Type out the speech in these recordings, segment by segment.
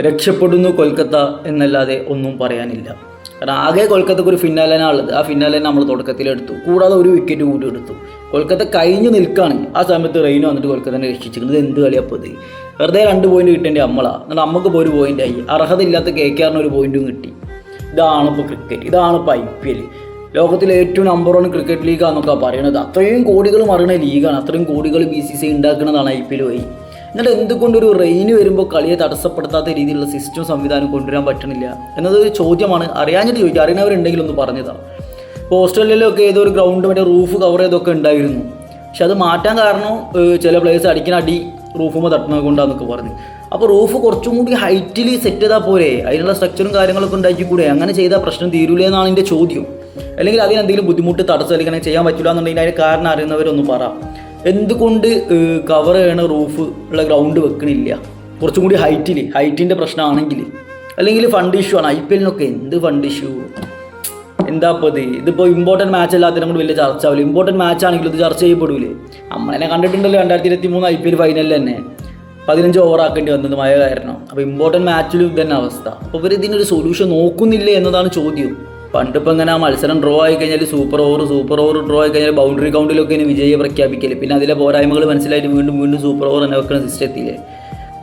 രക്ഷപ്പെടുന്നു കൊൽക്കത്ത എന്നല്ലാതെ ഒന്നും പറയാനില്ല. കാരണം ആകെ കൊൽക്കത്തക്ക് ഒരു ഫിന്നാലനാണുള്ളത്. ആ ഫിന്നാലനെ നമ്മൾ തുടക്കത്തിലെടുത്തു, കൂടാതെ ഒരു വിക്കറ്റ് കൂടി എടുത്തു. കൊൽക്കത്ത കഴിഞ്ഞ് നിൽക്കുകയാണ്. ആ സമയത്ത് റെയിൻ വന്നിട്ട് കൊൽക്കത്തനെ രക്ഷിച്ചിരിക്കുന്നത്. എന്ത് കളിയപ്പോൾ ഇത്? വെറുതെ 2 പോയിന്റ് കിട്ടേണ്ടി നമ്മളാണ്. എന്നാൽ നമുക്ക് ഇപ്പോൾ ഒരു പോയിൻ്റായി. അർഹതയില്ലാത്ത KKR ഒരു പോയിന്റും കിട്ടി. ഇതാണ് ഇപ്പോൾ ക്രിക്കറ്റ്, ഇതാണ് ഇപ്പോൾ IPL. ലോകത്തിലെ ഏറ്റവും നമ്പർ 1 ക്രിക്കറ്റ് ലീഗാണെന്നൊക്കെ പറയണത്. അത്രയും കോടികൾ മറിയണ ലീഗാണ്. അത്രയും കോടികൾ BCCI ഉണ്ടാക്കുന്നതാണ് IPL വഴി. എന്നിട്ട് എന്തുകൊണ്ടൊരു റെയിൻ വരുമ്പോൾ കളിയെ തടസ്സപ്പെടുത്താത്ത രീതിയിലുള്ള സിസ്റ്റം സംവിധാനം കൊണ്ടുവരാൻ പറ്റണില്ല എന്നതൊരു ചോദ്യമാണ്. അറിയാഞ്ഞിട്ട് ചോദിക്കുക, അറിയുന്നവരുണ്ടെങ്കിൽ ഒന്ന് പറഞ്ഞതാണ്. ഇപ്പോൾ ഓസ്ട്രേലിയയിലൊക്കെ ഏതോ ഒരു ഗ്രൗണ്ട് മറ്റേ റൂഫ് കവർ ചെയ്തൊക്കെ ഉണ്ടായിരുന്നു. പക്ഷെ അത് മാറ്റാൻ കാരണം ചില പ്ലേയേഴ്സ് അടിക്കുന്ന അടി റൂഫുമ്പോൾ തട്ടുന്നത് കൊണ്ടാന്നൊക്കെ പറഞ്ഞു. അപ്പോൾ റൂഫ് കുറച്ചും കൂടി ഹൈറ്റിൽ സെറ്റ് ചെയ്താൽ പോരെ? അതിനുള്ള സ്ട്രക്ചറും കാര്യങ്ങളൊക്കെ ഉണ്ടാക്കിക്കൂടെ? അങ്ങനെ ചെയ്താൽ പ്രശ്നം തീരൂലേ എന്നാണ് എൻ്റെ ചോദ്യം. അല്ലെങ്കിൽ അതിനെന്തെങ്കിലും ബുദ്ധിമുട്ട് തടസ്സം അല്ലെങ്കിൽ ചെയ്യാൻ പറ്റില്ല എന്നുണ്ടെങ്കിൽ അതിൻ്റെ കാരണം അറിയുന്നവരൊന്ന് പറ. എന്തുകൊണ്ട് കവർ ചെയ്യണ റൂഫ് ഉള്ള ഗ്രൗണ്ട് വെക്കണില്ല? കുറച്ചും കൂടി ഹൈറ്റിൻ്റെ പ്രശ്നമാണെങ്കിൽ, അല്ലെങ്കിൽ ഫണ്ട് ഇഷ്യൂ ആണ്. IPL എന്ത് ഫണ്ട് ഇഷ്യൂ? എന്താ ഇപ്പോൾ ഇതിപ്പോൾ ഇമ്പോർട്ടൻറ്റ് മാച്ച് അല്ലാത്തതിനെ കൊണ്ട് വലിയ ചർച്ച ആവില്ല. ഇമ്പോർട്ടൻറ്റ് മാച്ച് ആണെങ്കിലും ഇത് ചർച്ച ചെയ്യപ്പെടൂലേ? നമ്മളെന്നെ കണ്ടിട്ടുണ്ടല്ലോ 2023 IPL ഫൈനലിൽ തന്നെ 15 ഓവറാക്കേണ്ടി വന്നത് മഴ കാരണം. അപ്പോൾ ഇമ്പോർട്ടൻറ്റ് മാച്ചിലും ഇതന്നെ അവസ്ഥ. അപ്പോൾ ഇവർ ഇതിനൊരു സൊല്യൂഷൻ നോക്കുന്നില്ലേ എന്നതാണ് ചോദ്യം. പണ്ടിപ്പോൾ ഇങ്ങനെ ആ മത്സരം ഡ്രോ ആയി കഴിഞ്ഞാൽ സൂപ്പർ ഓവർ ഡ്രോ ആയി കഴിഞ്ഞാൽ ബൗണ്ടറി കൗണ്ടിലൊക്കെ ഇനി വിജയെ പ്രഖ്യാപിക്കല്. പിന്നെ അതിലെ പോരായ്മകൾ മനസ്സിലായിട്ട് വീണ്ടും സൂപ്പർ ഓവർ തന്നെ വെക്കുന്ന സിസ്റ്റത്തില്ലേ?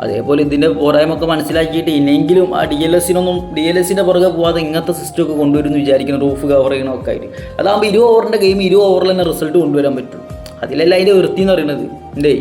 അതേപോലെ ഇതിൻ്റെ പോരായ്മൊക്കെ മനസ്സിലാക്കിയിട്ട് ഇനിയെങ്കിലും ആ DLSൻ്റെ പുറകെ പോകാതെ ഇങ്ങനത്തെ സിസ്റ്റമൊക്കെ കൊണ്ടുവരുമെന്ന് വിചാരിക്കണം. റൂഫ് കവർ ചെയ്യണമൊക്കെ ആയിട്ട്. അതാകുമ്പോൾ 20 ഓവറിൻ്റെ ഗെയിം 20 ഓവറിൽ തന്നെ റിസൾട്ട് കൊണ്ടുവരാൻ പറ്റും. അതിലല്ല അതിൻ്റെ വൃത്തി എന്ന് പറയുന്നത്. എന്തേ